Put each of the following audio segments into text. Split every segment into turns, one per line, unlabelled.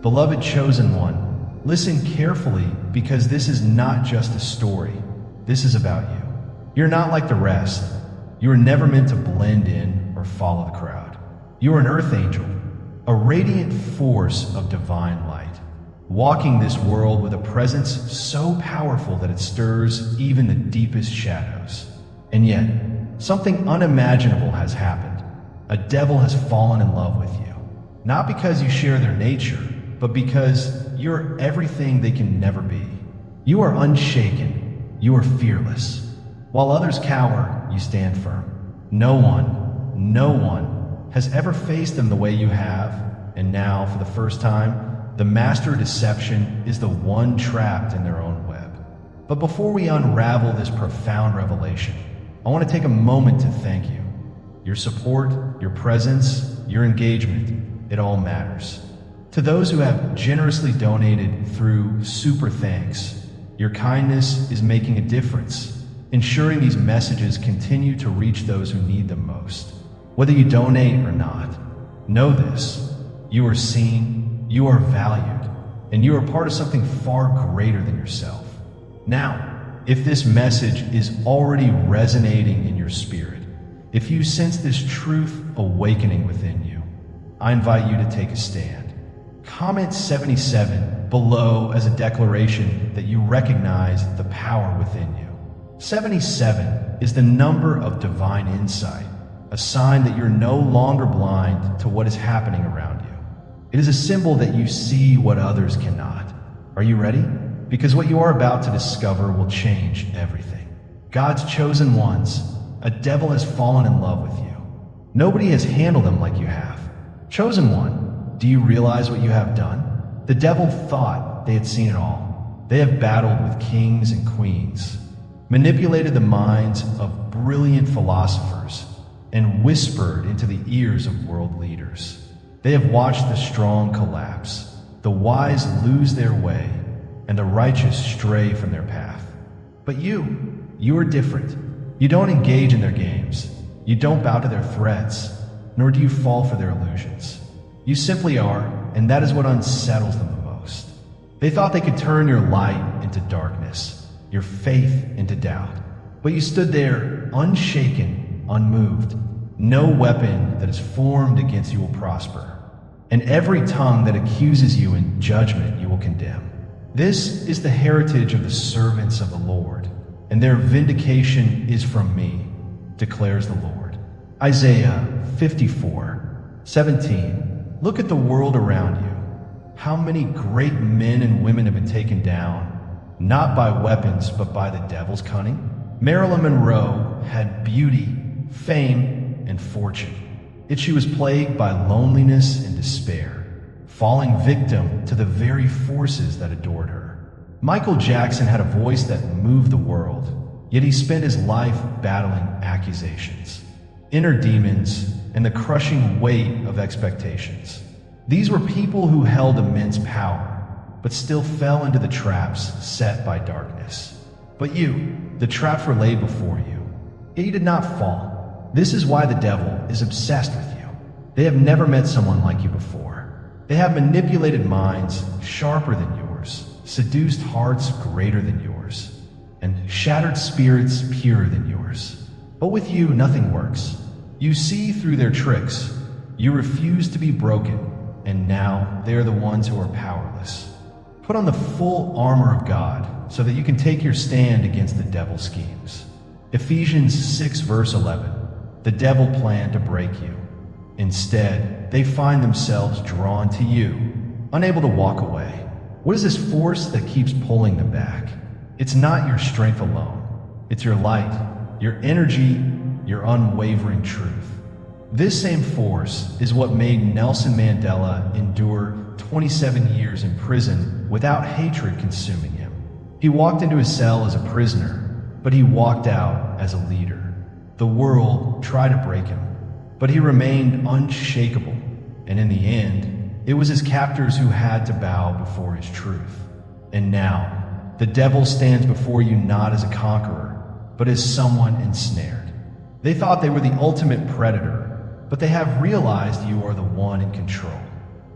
Beloved chosen one, listen carefully because this is not just a story. This is about you. You're not like the rest. You were never meant to blend in or follow the crowd. You are an earth angel, a radiant force of divine light, walking this world with a presence so powerful that it stirs even the deepest shadows. And yet, something unimaginable has happened. A devil has fallen in love with you, not because you share their nature, but because you're everything they can never be. You are unshaken. You are fearless. While others cower, you stand firm. No one has ever faced them the way you have, and now, for the first time, the master of deception is the one trapped in their own web. But before we unravel this profound revelation, I want to take a moment to thank you. Your support, your presence, your engagement, it all matters. To those who have generously donated through Super Thanks, your kindness is making a difference, ensuring these messages continue to reach those who need them most. Whether you donate or not, know this: you are seen, you are valued, and you are part of something far greater than yourself. Now, if this message is already resonating in your spirit, if you sense this truth awakening within you, I invite you to take a stand. Comment 77 below as a declaration that you recognize the power within you. 77 is the number of divine insight, a sign that you're no longer blind to what is happening around you. It is a symbol that you see what others cannot. Are you ready? Because what you are about to discover will change everything. God's chosen ones, a devil has fallen in love with you. Nobody has handled them like you have. Chosen one, do you realize what you have done? The devil thought they had seen it all. They have battled with kings and queens, manipulated the minds of brilliant philosophers, and whispered into the ears of world leaders. They have watched the strong collapse, the wise lose their way, and the righteous stray from their path. But you are different. You don't engage in their games. You don't bow to their threats, nor do you fall for their illusions. You simply are, and that is what unsettles them the most. They thought they could turn your light into darkness, your faith into doubt. But you stood there, unshaken, unmoved. No weapon that is formed against you will prosper, and every tongue that accuses you in judgment you will condemn. This is the heritage of the servants of the Lord, and their vindication is from me, declares the Lord. Isaiah 54:17. Look at the world around you. How many great men and women have been taken down, not by weapons, but by the devil's cunning? Marilyn Monroe had beauty, fame, and fortune, yet she was plagued by loneliness and despair, falling victim to the very forces that adored her. Michael Jackson had a voice that moved the world, yet he spent his life battling accusations, inner demons, and the crushing weight of expectations. These were people who held immense power, but still fell into the traps set by darkness. But you, the traps were laid before you, yet you did not fall. This is why the devil is obsessed with you. They have never met someone like you before. They have manipulated minds sharper than yours, seduced hearts greater than yours, and shattered spirits purer than yours. But with you, nothing works. You see through their tricks. You refuse to be broken, and now they are the ones who are powerless. Put on the full armor of God so that you can take your stand against the devil's schemes. Ephesians 6 verse 11. The devil planned to break you. Instead, they find themselves drawn to you, unable to walk away. What is this force that keeps pulling them back? It's not your strength alone. It's your light, your energy, your unwavering truth. This same force is what made Nelson Mandela endure 27 years in prison without hatred consuming him. He walked into his cell as a prisoner, but he walked out as a leader. The world tried to break him, but he remained unshakable, and in the end, it was his captors who had to bow before his truth. And now, the devil stands before you not as a conqueror, but as someone ensnared. They thought they were the ultimate predator, but they have realized you are the one in control.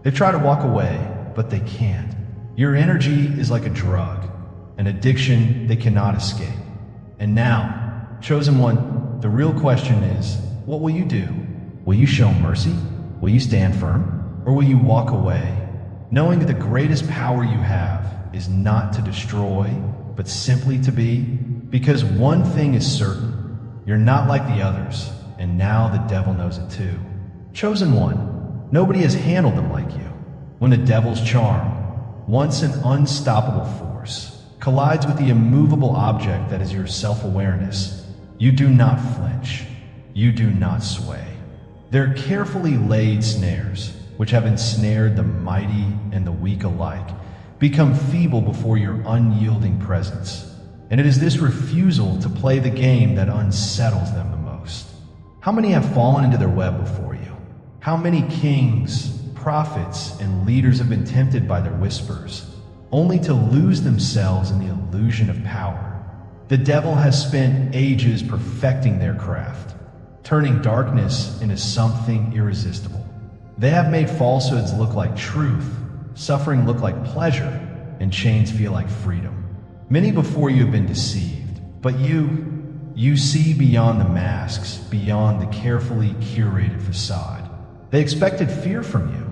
They've tried to walk away, but they can't. Your energy is like a drug, an addiction they cannot escape. And now, Chosen One, the real question is, what will you do? Will you show mercy? Will you stand firm? Or will you walk away, knowing that the greatest power you have is not to destroy, but simply to be? Because one thing is certain, you're not like the others, and now the devil knows it too. Chosen One, nobody has handled them like you. When the devil's charm, once an unstoppable force, collides with the immovable object that is your self-awareness, you do not flinch, you do not sway. They're carefully laid snares, which have ensnared the mighty and the weak alike, become feeble before your unyielding presence. And it is this refusal to play the game that unsettles them the most. How many have fallen into their web before you? How many kings, prophets, and leaders have been tempted by their whispers, only to lose themselves in the illusion of power? The devil has spent ages perfecting their craft, turning darkness into something irresistible. They have made falsehoods look like truth, suffering look like pleasure, and chains feel like freedom. Many before you have been deceived, but you see beyond the masks, beyond the carefully curated facade. They expected fear from you.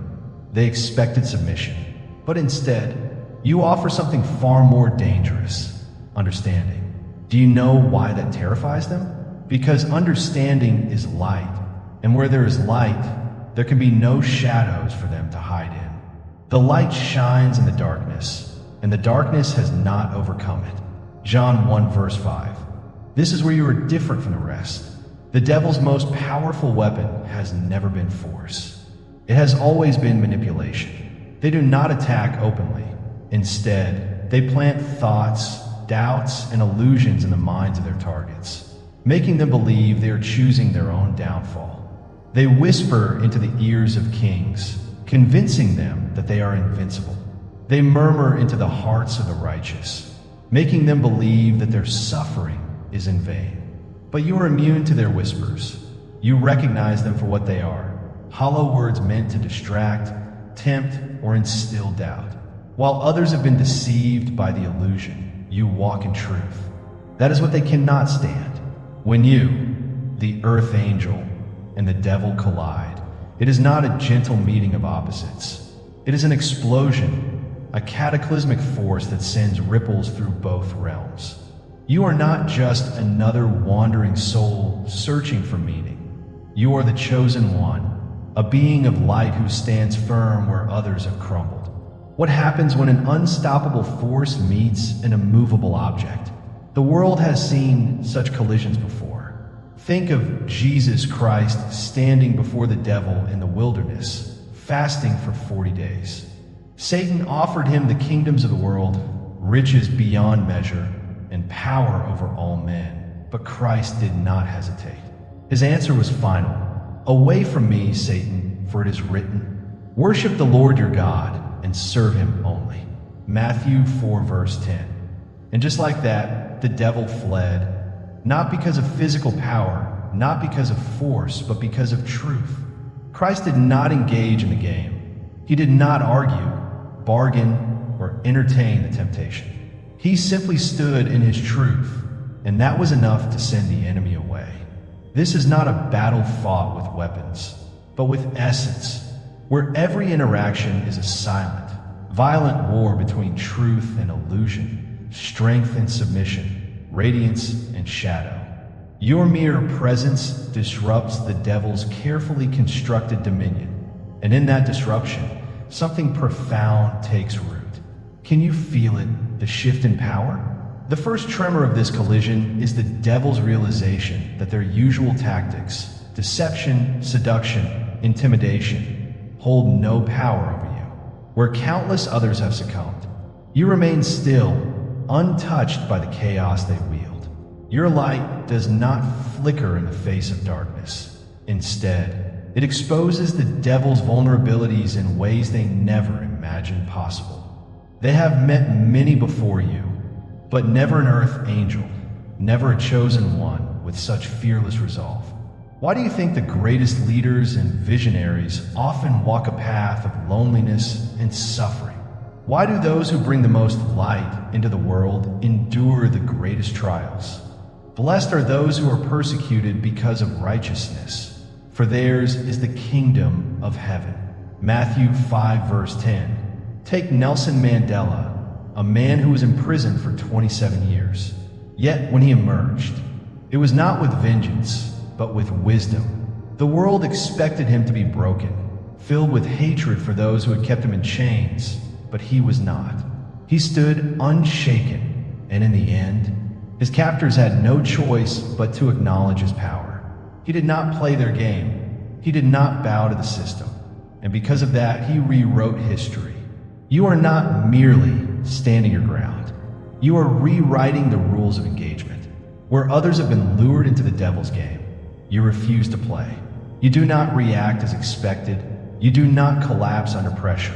They expected submission. But instead, you offer something far more dangerous: understanding. Do you know why that terrifies them? Because understanding is light, and where there is light, there can be no shadows for them to hide in. The light shines in the darkness, and the darkness has not overcome it. John 1 verse 5. This is where you are different from the rest. The devil's most powerful weapon has never been force. It has always been manipulation. They do not attack openly. Instead, they plant thoughts, doubts, and illusions in the minds of their targets, making them believe they are choosing their own downfall. They whisper into the ears of kings, convincing them that they are invincible. They murmur into the hearts of the righteous, making them believe that their suffering is in vain. But you are immune to their whispers. You recognize them for what they are: hollow words meant to distract, tempt, or instill doubt. While others have been deceived by the illusion, you walk in truth. That is what they cannot stand. When you, the earth angel, and the devil collide, it is not a gentle meeting of opposites. It is an explosion, a cataclysmic force that sends ripples through both realms. You are not just another wandering soul searching for meaning. You are the chosen one, a being of light who stands firm where others have crumbled. What happens when an unstoppable force meets an immovable object? The world has seen such collisions before. Think of Jesus Christ standing before the devil in the wilderness, fasting for 40 days. Satan offered him the kingdoms of the world, riches beyond measure, and power over all men. But Christ did not hesitate. His answer was final. "Away from me, Satan, for it is written, worship the Lord your God and serve him only." Matthew 4 verse 10. And just like that, the devil fled, not because of physical power, not because of force, but because of truth. Christ did not engage in the game. He did not argue, bargain, or entertain the temptation. He simply stood in his truth, and that was enough to send the enemy away. This is not a battle fought with weapons, but with essence, where every interaction is a silent, violent war between truth and illusion, strength and submission, radiance and shadow. Your mere presence disrupts the devil's carefully constructed dominion, and in that disruption, something profound takes root. Can you feel it? The shift in power? The first tremor of this collision is the devil's realization that their usual tactics, deception, seduction, intimidation, hold no power over you. Where countless others have succumbed, you remain still, untouched by the chaos they wield. Your light does not flicker in the face of darkness. Instead, it exposes the devil's vulnerabilities in ways they never imagined possible. They have met many before you, but never an earth angel, never a chosen one with such fearless resolve. Why do you think the greatest leaders and visionaries often walk a path of loneliness and suffering? Why do those who bring the most light into the world endure the greatest trials? Blessed are those who are persecuted because of righteousness, for theirs is the kingdom of heaven. Matthew 5 verse 10. Take Nelson Mandela, a man who was imprisoned for 27 years. Yet when he emerged, it was not with vengeance, but with wisdom. The world expected him to be broken, filled with hatred for those who had kept him in chains, but he was not. He stood unshaken, and in the end, his captors had no choice but to acknowledge his power. He did not play their game. He did not bow to the system. And because of that, he rewrote history. You are not merely standing your ground. You are rewriting the rules of engagement. Where others have been lured into the devil's game, you refuse to play. You do not react as expected. You do not collapse under pressure.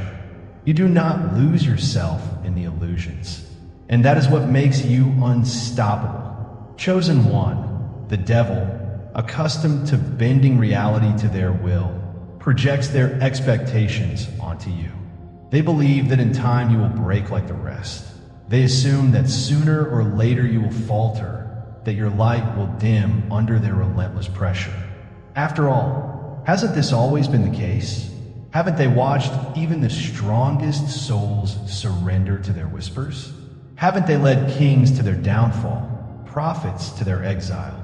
You do not lose yourself in the illusions. And that is what makes you unstoppable. Chosen one, the devil, accustomed to bending reality to their will, projects their expectations onto you. They believe that in time you will break like the rest. They assume that sooner or later you will falter, that your light will dim under their relentless pressure. After all, hasn't this always been the case? Haven't they watched even the strongest souls surrender to their whispers? Haven't they led kings to their downfall, prophets to their exile,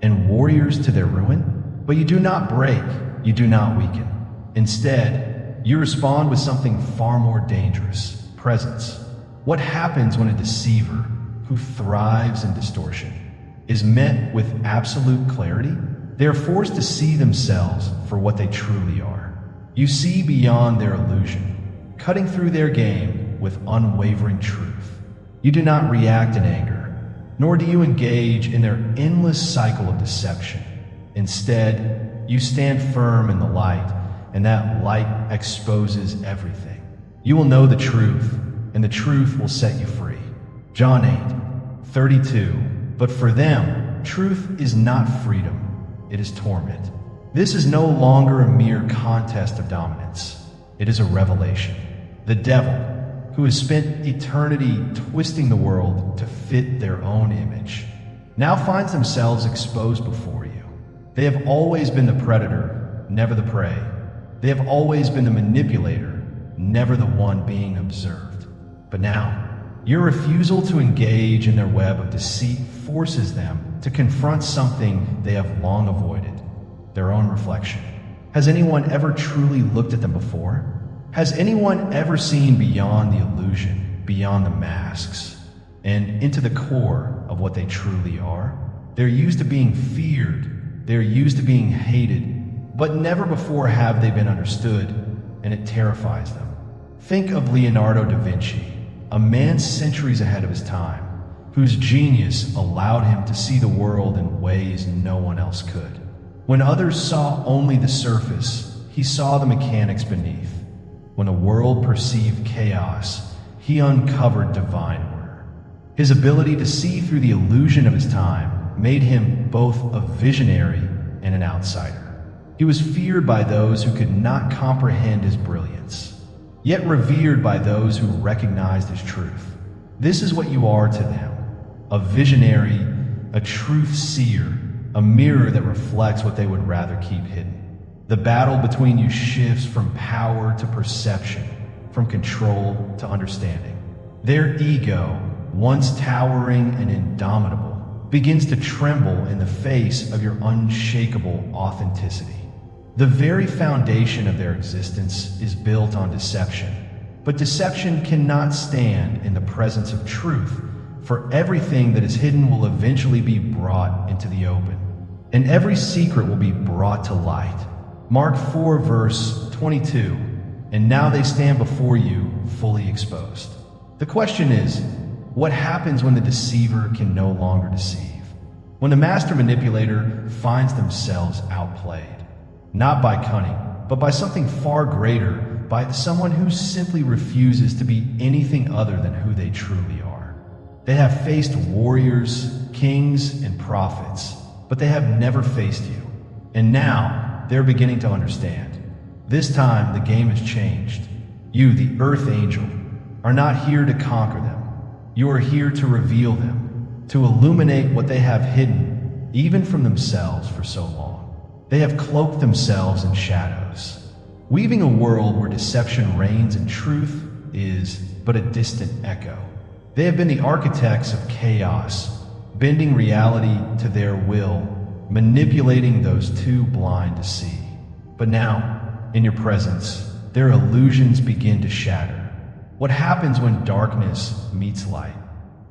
and warriors to their ruin? But you do not break, you do not weaken. Instead, you respond with something far more dangerous: presence. What happens when a deceiver, who thrives in distortion, is met with absolute clarity? They are forced to see themselves for what they truly are. You see beyond their illusion, cutting through their game with unwavering truth. You do not react in anger, nor do you engage in their endless cycle of deception. Instead, you stand firm in the light, and that light exposes everything. You will know the truth, and the truth will set you free. John 8:32. But for them, truth is not freedom, it is torment. This is no longer a mere contest of dominance. It is a revelation. The devil, who has spent eternity twisting the world to fit their own image, now finds themselves exposed before you. They have always been the predator, never the prey. They have always been the manipulator, never the one being observed. But now, your refusal to engage in their web of deceit forces them to confront something they have long avoided: their own reflection. Has anyone ever truly looked at them before? Has anyone ever seen beyond the illusion, beyond the masks, and into the core of what they truly are? They're used to being feared, they're used to being hated, but never before have they been understood, and it terrifies them. Think of Leonardo da Vinci, a man centuries ahead of his time, whose genius allowed him to see the world in ways no one else could. When others saw only the surface, he saw the mechanics beneath. When the world perceived chaos, he uncovered divine order. His ability to see through the illusion of his time made him both a visionary and an outsider. He was feared by those who could not comprehend his brilliance, yet revered by those who recognized his truth. This is what you are to them: a visionary, a truth seer, a mirror that reflects what they would rather keep hidden. The battle between you shifts from power to perception, from control to understanding. Their ego, once towering and indomitable, begins to tremble in the face of your unshakable authenticity. The very foundation of their existence is built on deception, but deception cannot stand in the presence of truth, for everything that is hidden will eventually be brought into the open, and every secret will be brought to light. Mark 4 verse 22, and now they stand before you fully exposed. The question is, what happens when the deceiver can no longer deceive? When the master manipulator finds themselves outplayed, not by cunning, but by something far greater, by someone who simply refuses to be anything other than who they truly are. They have faced warriors, kings, and prophets, but they have never faced you. And now, they're beginning to understand. This time, the game has changed. You, the Earth Angel, are not here to conquer them. You are here to reveal them, to illuminate what they have hidden, even from themselves for so long. They have cloaked themselves in shadows, weaving a world where deception reigns and truth is but a distant echo. They have been the architects of chaos, bending reality to their will, manipulating those too blind to see. But now, in your presence, their illusions begin to shatter. What happens when darkness meets light?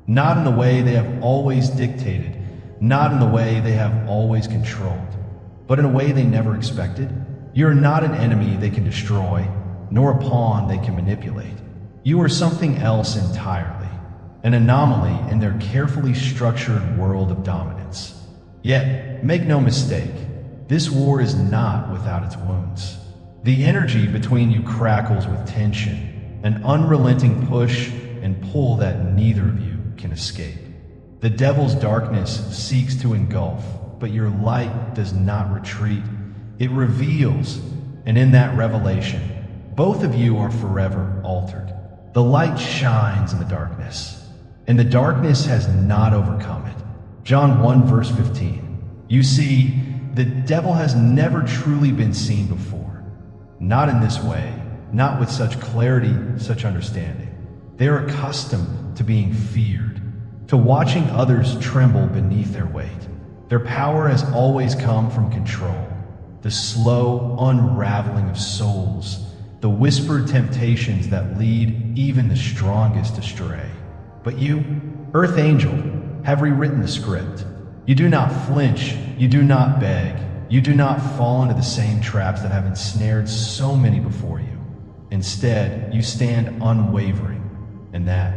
Not in the way they have always dictated, not in the way they have always controlled, but in a way they never expected. You are not an enemy they can destroy, nor a pawn they can manipulate. You are something else entirely, an anomaly in their carefully structured world of dominance. Yet, make no mistake, this war is not without its wounds. The energy between you crackles with tension, an unrelenting push and pull that neither of you can escape. The devil's darkness seeks to engulf, but your light does not retreat. It reveals, and in that revelation, both of you are forever altered. The light shines in the darkness, and the darkness has not overcome it. John 1 verse 15. You see, the devil has never truly been seen before. Not in this way, not with such clarity, such understanding. They are accustomed to being feared, to watching others tremble beneath their weight. Their power has always come from control, the slow unraveling of souls, the whispered temptations that lead even the strongest astray. But you, Earth Angel, have rewritten the script. You do not flinch, you do not beg, you do not fall into the same traps that have ensnared so many before you. Instead, you stand unwavering, and that,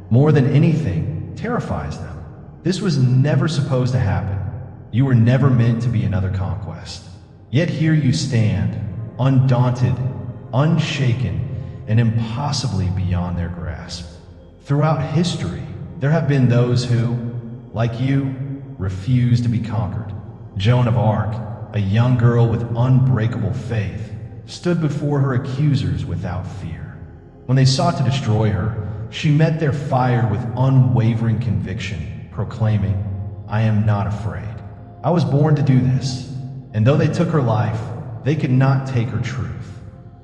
more than anything, terrifies them. This was never supposed to happen. You were never meant to be another conquest. Yet here you stand, undaunted, unshaken, and impossibly beyond their grasp. Throughout history, there have been those who, like you, refuse to be conquered. Joan of Arc, a young girl with unbreakable faith, stood before her accusers without fear. When they sought to destroy her, she met their fire with unwavering conviction, proclaiming, "I am not afraid. I was born to do this." And though they took her life, they could not take her truth.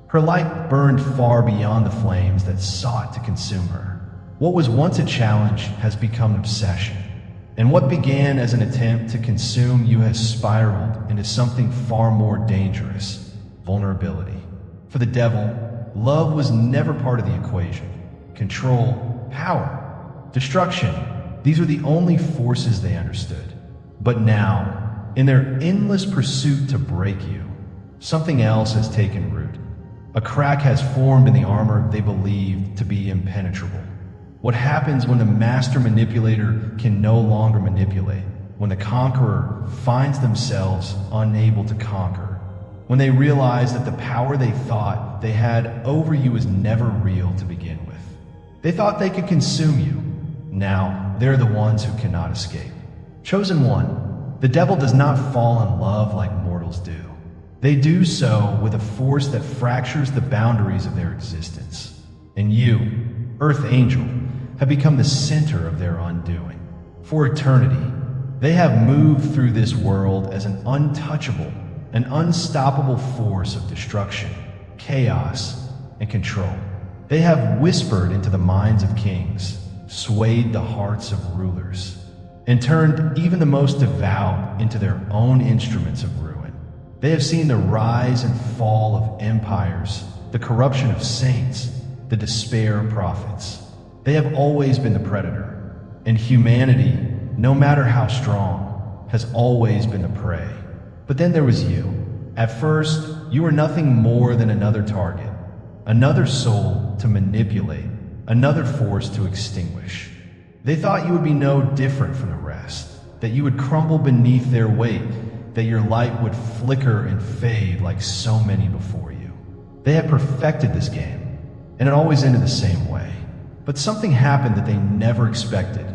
Her light burned far beyond the flames that sought to consume her. What was once a challenge has become an obsession. And what began as an attempt to consume you has spiraled into something far more dangerous: vulnerability. For the devil, love was never part of the equation. Control, power, destruction, these were the only forces they understood. But now, in their endless pursuit to break you, something else has taken root. A crack has formed in the armor they believed to be impenetrable. What happens when the master manipulator can no longer manipulate? When the conqueror finds themselves unable to conquer? When they realize that the power they thought they had over you is never real to begin with? They thought they could consume you. Now, they're the ones who cannot escape. Chosen one, the devil does not fall in love like mortals do. They do so with a force that fractures the boundaries of their existence. And you, Earth Angel, have become the center of their undoing. For eternity, they have moved through this world as an untouchable, an unstoppable force of destruction, chaos, and control. They have whispered into the minds of kings, swayed the hearts of rulers, and turned even the most devout into their own instruments of ruin. They have seen the rise and fall of empires, the corruption of saints, the despair of prophets. They have always been the predator, and humanity, no matter how strong, has always been the prey. But then there was you. At first, you were nothing more than another target, another soul to manipulate, another force to extinguish. They thought you would be no different from the rest, that you would crumble beneath their weight, that your light would flicker and fade like so many before you. They had perfected this game, and it always ended the same way. But something happened that they never expected.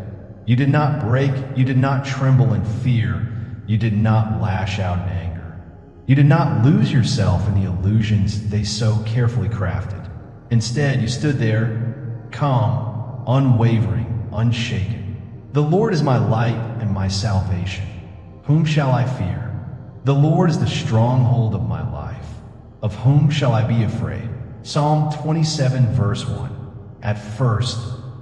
You did not break, you did not tremble in fear, you did not lash out in anger. You did not lose yourself in the illusions they so carefully crafted. Instead, you stood there, calm, unwavering, unshaken. The Lord is my light and my salvation. Whom shall I fear? The Lord is the stronghold of my life. Of whom shall I be afraid? Psalm 27, verse 1. At first,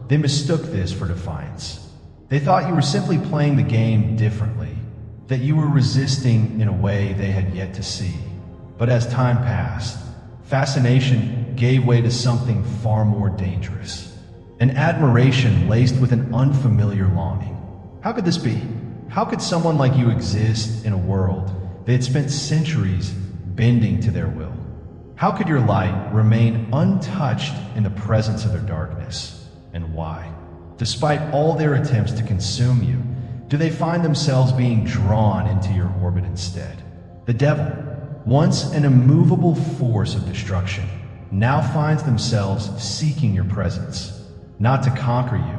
they mistook this for defiance. They thought you were simply playing the game differently, that you were resisting in a way they had yet to see. But as time passed, fascination gave way to something far more dangerous. An admiration laced with an unfamiliar longing. How could this be? How could someone like you exist in a world they had spent centuries bending to their will? How could your light remain untouched in the presence of their darkness? And why? Despite all their attempts to consume you, do they find themselves being drawn into your orbit instead? The devil, once an immovable force of destruction, now finds themselves seeking your presence, not to conquer you,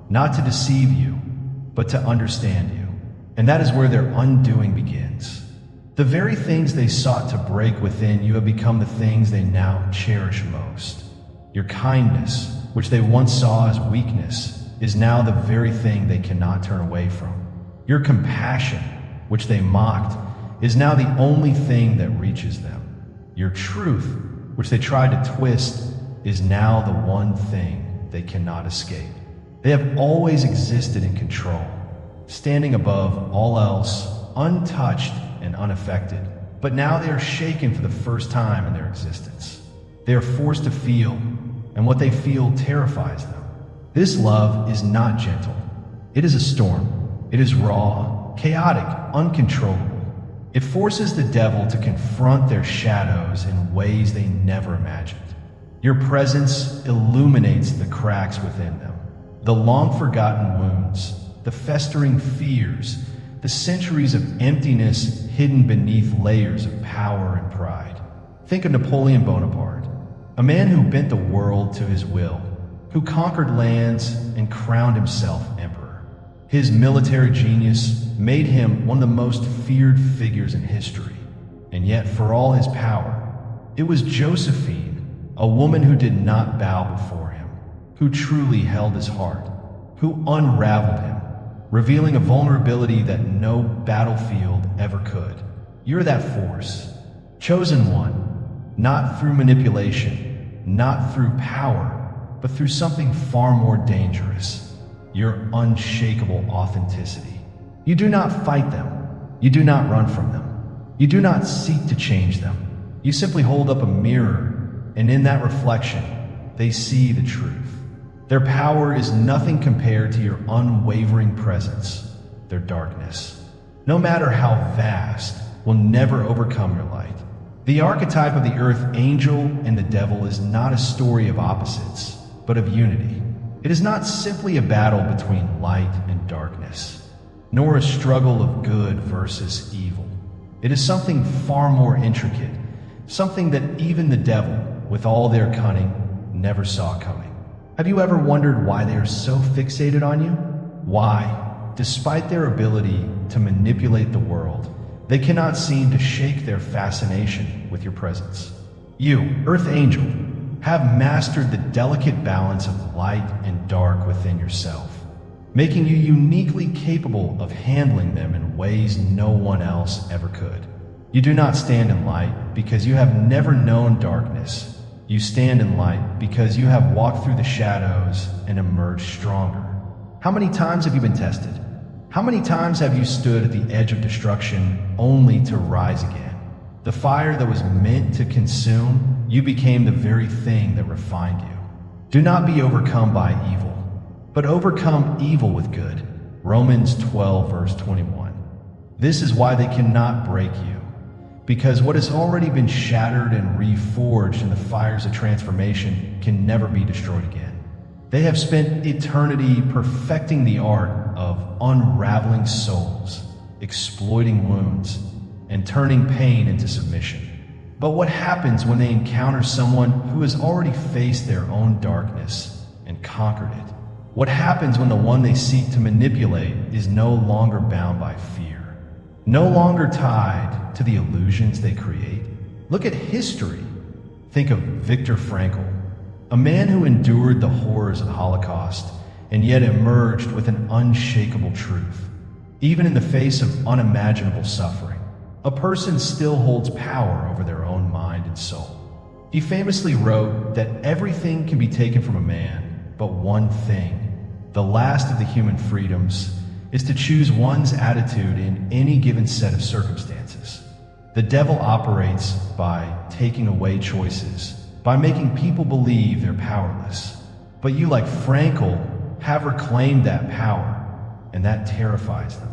not to deceive you, but to understand you. And that is where their undoing begins. The very things they sought to break within you have become the things they now cherish most. Your kindness, which they once saw as weakness, is now the very thing they cannot turn away from. Your compassion, which they mocked, is now the only thing that reaches them. Your truth, which they tried to twist, is now the one thing they cannot escape. They have always existed in control, standing above all else, untouched and unaffected. But now they are shaken for the first time in their existence. They are forced to feel, and what they feel terrifies them. This love is not gentle. It is a storm. It is raw, chaotic, uncontrollable. It forces the devil to confront their shadows in ways they never imagined. Your presence illuminates the cracks within them, the long-forgotten wounds, the festering fears, the centuries of emptiness hidden beneath layers of power and pride. Think of Napoleon Bonaparte, a man who bent the world to his will, who conquered lands and crowned himself emperor. His military genius made him one of the most feared figures in history. And yet, for all his power, it was Josephine, a woman who did not bow before him, who truly held his heart, who unraveled him, revealing a vulnerability that no battlefield ever could. You're that force, chosen one, not through manipulation, not through power, but through something far more dangerous, your unshakable authenticity. You do not fight them. You do not run from them. You do not seek to change them. You simply hold up a mirror, and in that reflection, they see the truth. Their power is nothing compared to your unwavering presence, their darkness. No matter how vast, will never overcome your light. The archetype of the earth angel and the devil is not a story of opposites, but of unity. It is not simply a battle between light and darkness, nor a struggle of good versus evil. It is something far more intricate, something that even the devil, with all their cunning, never saw coming. Have you ever wondered why they are so fixated on you? Why, despite their ability to manipulate the world, they cannot seem to shake their fascination with your presence? You, Earth Angel, have mastered the delicate balance of light and dark within yourself, making you uniquely capable of handling them in ways no one else ever could. You do not stand in light because you have never known darkness. You stand in light because you have walked through the shadows and emerged stronger. How many times have you been tested? How many times have you stood at the edge of destruction only to rise again? The fire that was meant to consume, you became the very thing that refined you. Do not be overcome by evil, but overcome evil with good. Romans 12, verse 21. This is why they cannot break you, because what has already been shattered and reforged in the fires of transformation can never be destroyed again. They have spent eternity perfecting the art of unraveling souls, exploiting wounds, and turning pain into submission. But what happens when they encounter someone who has already faced their own darkness and conquered it? What happens when the one they seek to manipulate is no longer bound by fear? no longer tied to the illusions they create. Look at history. Think of Viktor Frankl, a man who endured the horrors of the Holocaust and yet emerged with an unshakable truth. Even in the face of unimaginable suffering, a person still holds power over their own mind and soul. He famously wrote that everything can be taken from a man, but one thing, the last of the human freedoms, is to choose one's attitude in any given set of circumstances. The devil operates by taking away choices, by making people believe they're powerless. But you, like Frankl, have reclaimed that power, and that terrifies them.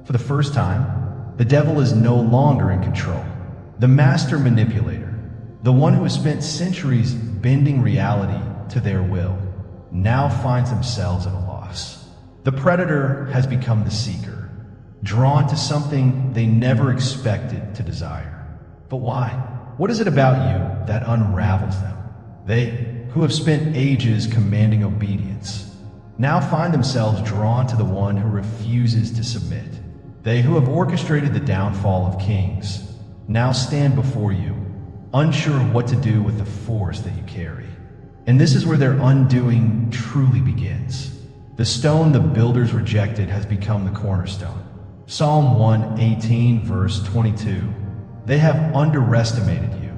For the first time, the devil is no longer in control. The master manipulator, the one who has spent centuries bending reality to their will, now finds themselves at a loss. The predator has become the seeker, drawn to something they never expected to desire. But why? What is it about you that unravels them? They, who have spent ages commanding obedience, now find themselves drawn to the one who refuses to submit. They who have orchestrated the downfall of kings now stand before you, unsure of what to do with the force that you carry. And this is where their undoing truly begins. The stone the builders rejected has become the cornerstone. Psalm 118, verse 22. They have underestimated you.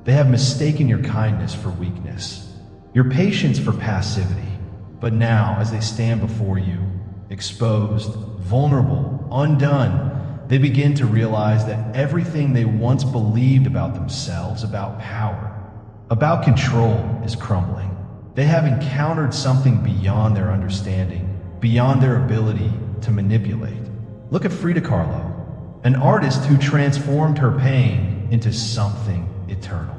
They have mistaken your kindness for weakness, your patience for passivity. But now, as they stand before you, exposed, vulnerable, undone, they begin to realize that everything they once believed about themselves, about power, about control, is crumbling. They have encountered something beyond their understanding, beyond their ability to manipulate. Look at Frida Kahlo, an artist who transformed her pain into something eternal.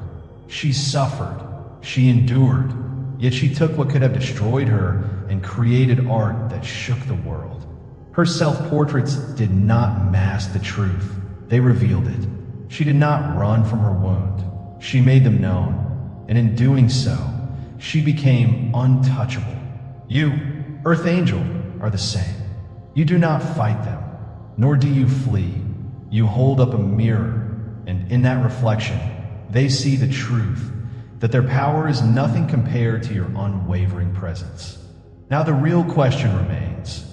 She suffered, she endured, yet she took what could have destroyed her and created art that shook the world. Her self-portraits did not mask the truth, they revealed it. She did not run from her wound, she made them known, and in doing so, she became untouchable. You, Earth Angel, are the same. You do not fight them, nor do you flee. You hold up a mirror, and in that reflection, they see the truth, that their power is nothing compared to your unwavering presence. Now the real question remains,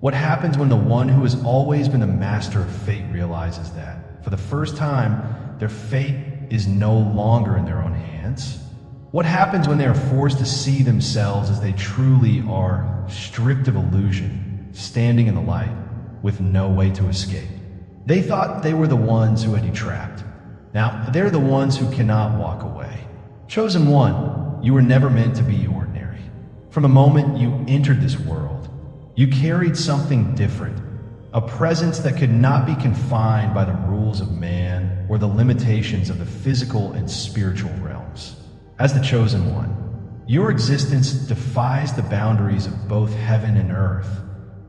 what happens when the one who has always been the master of fate realizes that, for the first time, their fate is no longer in their own hands? What happens when they are forced to see themselves as they truly are, stripped of illusion, standing in the light, with no way to escape? They thought they were the ones who had you trapped. Now they're the ones who cannot walk away. Chosen one, you were never meant to be ordinary. From the moment you entered this world, you carried something different, a presence that could not be confined by the rules of man or the limitations of the physical and spiritual realms. As the chosen one, your existence defies the boundaries of both heaven and earth,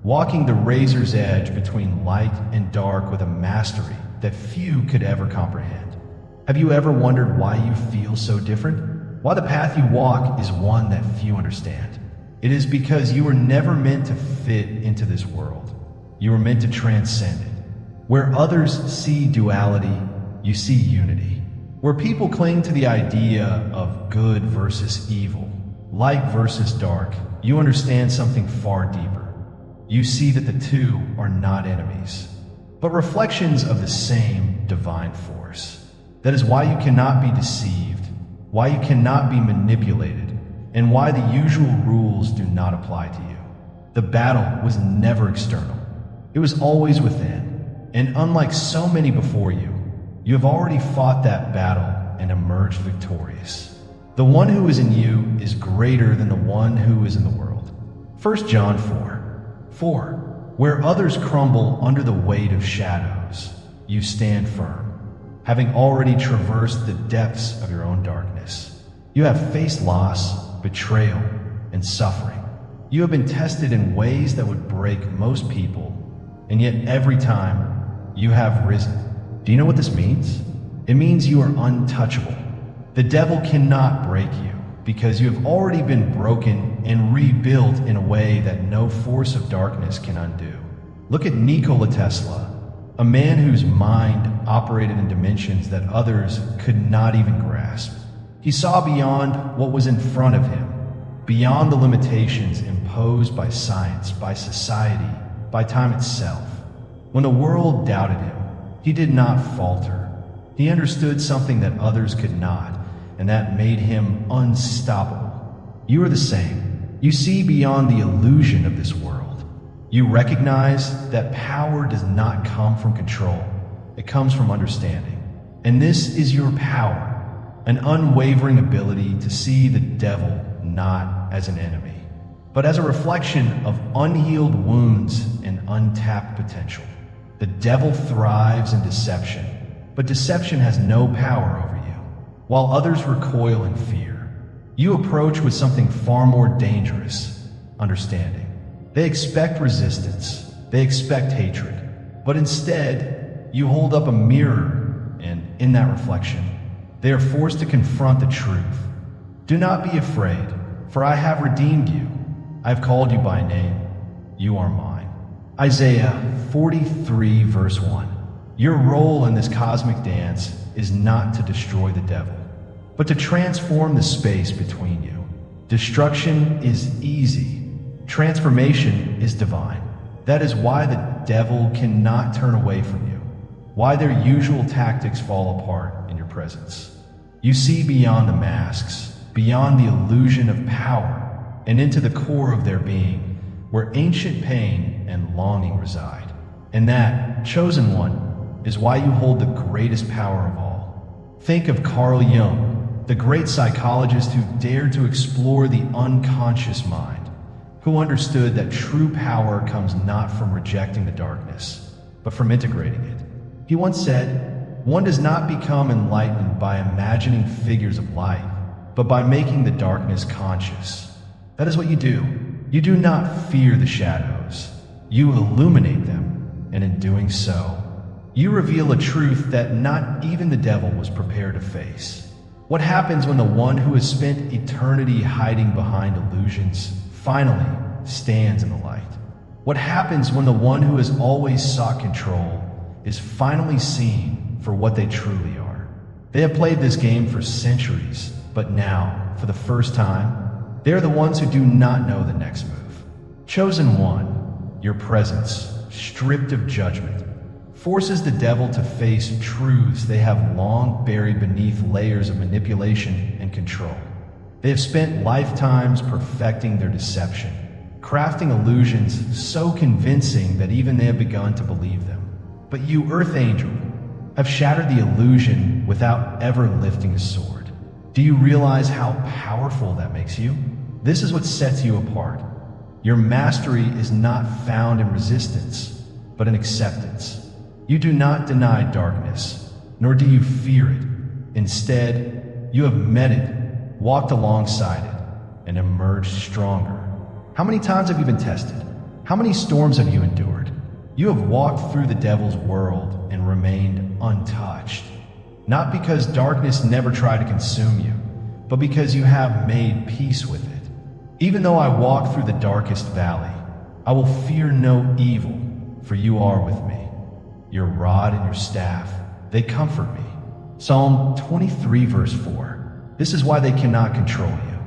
walking the razor's edge between light and dark with a mastery that few could ever comprehend. Have you ever wondered why you feel so different? Why the path you walk is one that few understand? It is because you were never meant to fit into this world. You were meant to transcend it. Where others see duality, you see unity. Where people cling to the idea of good versus evil, light versus dark, you understand something far deeper. You see that the two are not enemies, but reflections of the same divine force. That is why you cannot be deceived, why you cannot be manipulated, and why the usual rules do not apply to you. The battle was never external. It was always within. And unlike so many before you, you have already fought that battle and emerged victorious. The one who is in you is greater than the one who is in the world. 1 John 4. Where others crumble under the weight of shadows, you stand firm, having already traversed the depths of your own darkness. You have faced loss, betrayal, and suffering. You have been tested in ways that would break most people, and yet every time you have risen. Do you know what this means? It means you are untouchable. The devil cannot break you because you have already been broken and rebuilt in a way that no force of darkness can undo. Look at Nikola Tesla, a man whose mind operated in dimensions that others could not even grasp. He saw beyond what was in front of him, beyond the limitations imposed by science, by society, by time itself. When the world doubted him, he did not falter. He understood something that others could not, and that made him unstoppable. You are the same. You see beyond the illusion of this world. You recognize that power does not come from control. It comes from understanding. And this is your power, an unwavering ability to see the devil not as an enemy, but as a reflection of unhealed wounds and untapped potential. The devil thrives in deception, but deception has no power over you. While others recoil in fear, you approach with something far more dangerous: understanding. They expect resistance, they expect hatred, but instead, you hold up a mirror, and in that reflection, they are forced to confront the truth. Do not be afraid, for I have redeemed you. I have called you by name. You are mine. Isaiah 43 verse 1. Your role in this cosmic dance is not to destroy the devil, but to transform the space between you. Destruction is easy. Transformation is divine. That is why the devil cannot turn away from you, why their usual tactics fall apart in your presence. You see beyond the masks, beyond the illusion of power, and into the core of their being, where ancient pain and longing reside. And that, chosen one, is why you hold the greatest power of all. Think of Carl Jung, the great psychologist who dared to explore the unconscious mind, who understood that true power comes not from rejecting the darkness, but from integrating it. He once said, "One does not become enlightened by imagining figures of light, but by making the darkness conscious." That is what you do. You do not fear the shadows. You illuminate them, and in doing so, you reveal a truth that not even the devil was prepared to face. What happens when the one who has spent eternity hiding behind illusions finally stands in the light? What happens when the one who has always sought control is finally seen for what they truly are? They have played this game for centuries, but now, for the first time, they are the ones who do not know the next move. Chosen one, your presence, stripped of judgment, forces the devil to face truths they have long buried beneath layers of manipulation and control. They have spent lifetimes perfecting their deception, crafting illusions so convincing that even they have begun to believe them. But you, Earth Angel, have shattered the illusion without ever lifting a sword. Do you realize how powerful that makes you? This is what sets you apart. Your mastery is not found in resistance, but in acceptance. You do not deny darkness, nor do you fear it. Instead, you have met it, walked alongside it, and emerged stronger. How many times have you been tested? How many storms have you endured? You have walked through the devil's world and remained untouched. Not because darkness never tried to consume you, but because you have made peace with it. Even though I walk through the darkest valley, I will fear no evil, for you are with me. Your rod and your staff, they comfort me. Psalm 23 verse 4. This is why they cannot control you.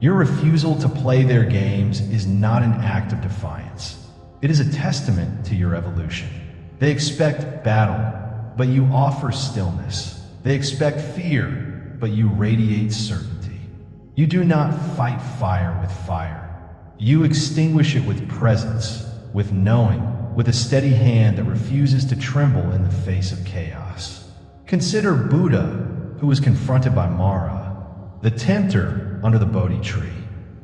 Your refusal to play their games is not an act of defiance. It is a testament to your evolution. They expect battle, but you offer stillness. They expect fear, but you radiate certainty. You do not fight fire with fire. You extinguish it with presence, with knowing, with a steady hand that refuses to tremble in the face of chaos. Consider Buddha, who was confronted by Mara, the tempter under the Bodhi tree.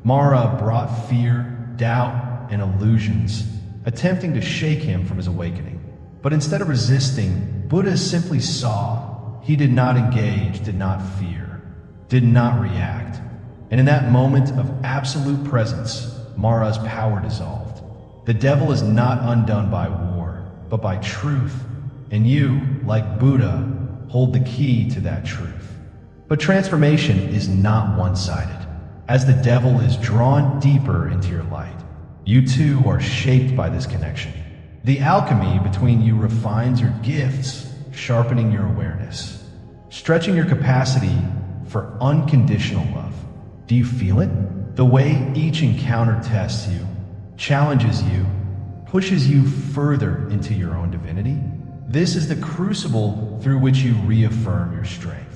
Mara brought fear, doubt, and illusions, attempting to shake him from his awakening. But instead of resisting, Buddha simply saw. He did not engage, did not fear, did not react. And in that moment of absolute presence, Mara's power dissolved. The devil is not undone by war, but by truth. And you, like Buddha, hold the key to that truth. But transformation is not one-sided. As the devil is drawn deeper into your light, you too are shaped by this connection. The alchemy between you refines your gifts, sharpening your awareness, stretching your capacity for unconditional love. Do you feel it? The way each encounter tests you, challenges you, pushes you further into your own divinity? This is the crucible through which you reaffirm your strength.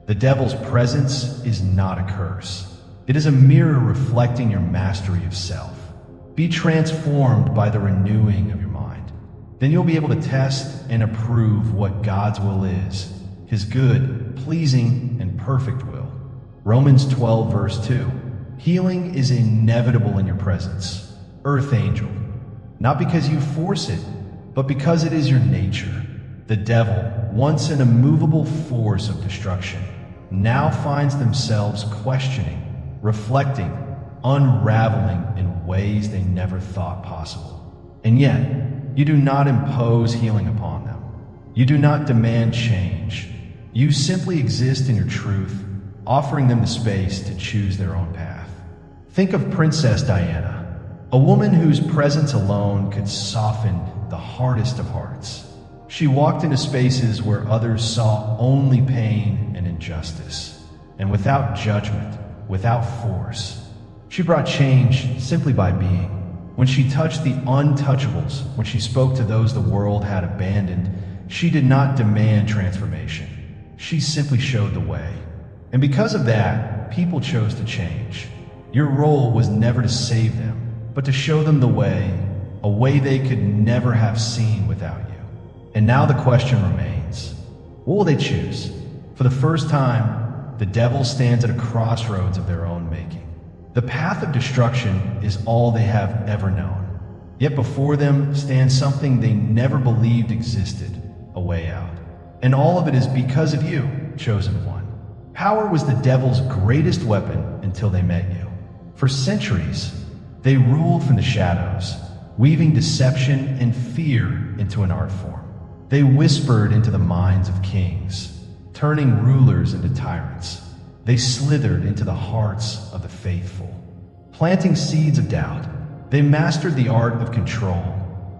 The devil's presence is not a curse. It is a mirror reflecting your mastery of self. Be transformed by the renewing of your mind. Then you'll be able to test and approve what God's will is, His good, pleasing, and perfect will. Romans 12, verse 2. Healing is inevitable in your presence, Earth Angel. Not because you force it, but because it is your nature. The devil, once an immovable force of destruction, now finds themselves questioning, reflecting, unraveling in ways they never thought possible. And yet, you do not impose healing upon them. You do not demand change. You simply exist in your truth, offering them the space to choose their own path. Think of Princess Diana, a woman whose presence alone could soften the hardest of hearts. She walked into spaces where others saw only pain and injustice, and without judgment, without force. She brought change simply by being. When she touched the untouchables, when she spoke to those the world had abandoned, she did not demand transformation. She simply showed the way. And because of that, people chose to change. Your role was never to save them, but to show them the way, a way they could never have seen without you. And now the question remains, what will they choose? For the first time, the devil stands at a crossroads of their own making. The path of destruction is all they have ever known. Yet before them stands something they never believed existed, a way out. And all of it is because of you, chosen one. Power was the devil's greatest weapon until they met you. For centuries, they ruled from the shadows, weaving deception and fear into an art form. They whispered into the minds of kings, turning rulers into tyrants. They slithered into the hearts of the faithful, planting seeds of doubt. They mastered the art of control,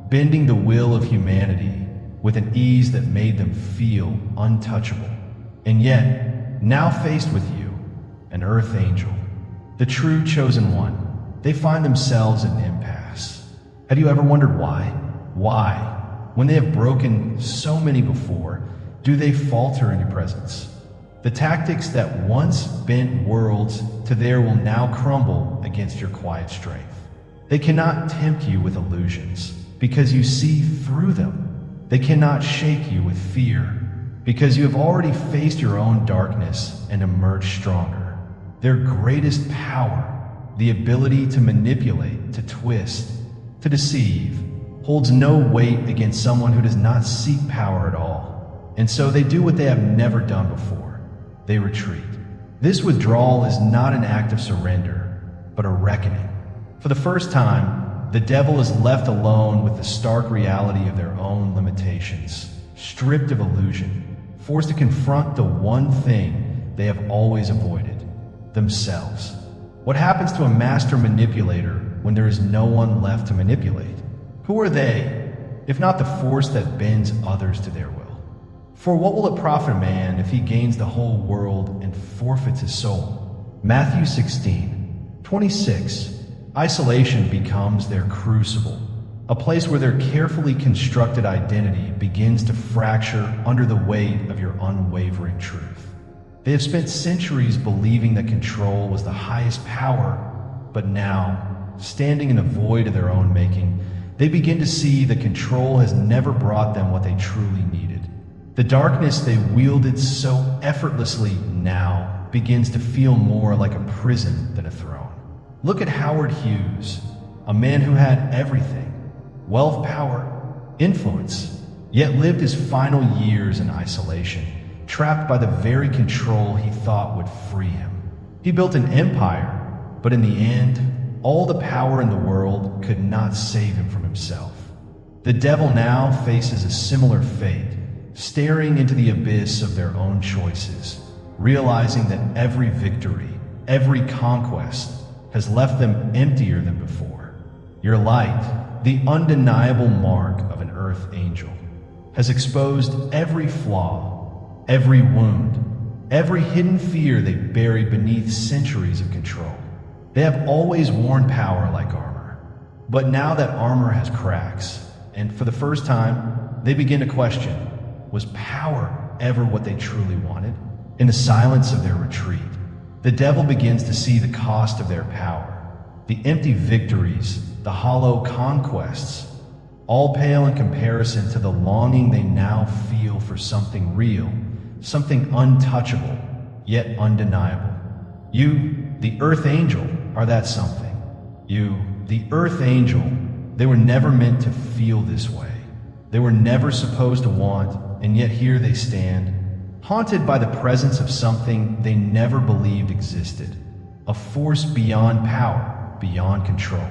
bending the will of humanity with an ease that made them feel untouchable. And yet, now faced with you, an Earth Angel, the true chosen one, they find themselves in an impasse. Have you ever wondered why? Why, when they have broken so many before, do they falter in your presence? The tactics that once bent worlds to there will now crumble against your quiet strength. They cannot tempt you with illusions, because you see through them. They cannot shake you with fear, because you have already faced your own darkness and emerged stronger. Their greatest power, the ability to manipulate, to twist, to deceive, holds no weight against someone who does not seek power at all. And so they do what they have never done before. They retreat. This withdrawal is not an act of surrender, but a reckoning. For the first time, the devil is left alone with the stark reality of their own limitations, stripped of illusion, forced to confront the one thing they have always avoided, themselves. What happens to a master manipulator when there is no one left to manipulate? Who are they, if not the force that bends others to their will? For what will it profit a man if he gains the whole world and forfeits his soul? Matthew 16:26. Isolation becomes their crucible, a place where their carefully constructed identity begins to fracture under the weight of your unwavering truth. They have spent centuries believing that control was the highest power, but now, standing in the void of their own making, they begin to see that control has never brought them what they truly needed. The darkness they wielded so effortlessly now begins to feel more like a prison than a throne. Look at Howard Hughes, a man who had everything: wealth, power, influence, yet lived his final years in isolation, trapped by the very control he thought would free him. He built an empire, but in the end, all the power in the world could not save him from himself. The devil now faces a similar fate, staring into the abyss of their own choices, realizing that every victory, every conquest, has left them emptier than before. Your light, the undeniable mark of an earth angel, has exposed every flaw, every wound, every hidden fear they buried beneath centuries of control. They have always worn power like armor, but now that armor has cracks, and for the first time, they begin to question, was power ever what they truly wanted? In the silence of their retreat, the devil begins to see the cost of their power, the empty victories, the hollow conquests, all pale in comparison to the longing they now feel for something real, something untouchable, yet undeniable. You, the Earth Angel, are that something. You, the Earth Angel, they were never meant to feel this way. They were never supposed to want, and yet here they stand, haunted by the presence of something they never believed existed, a force beyond power, beyond control.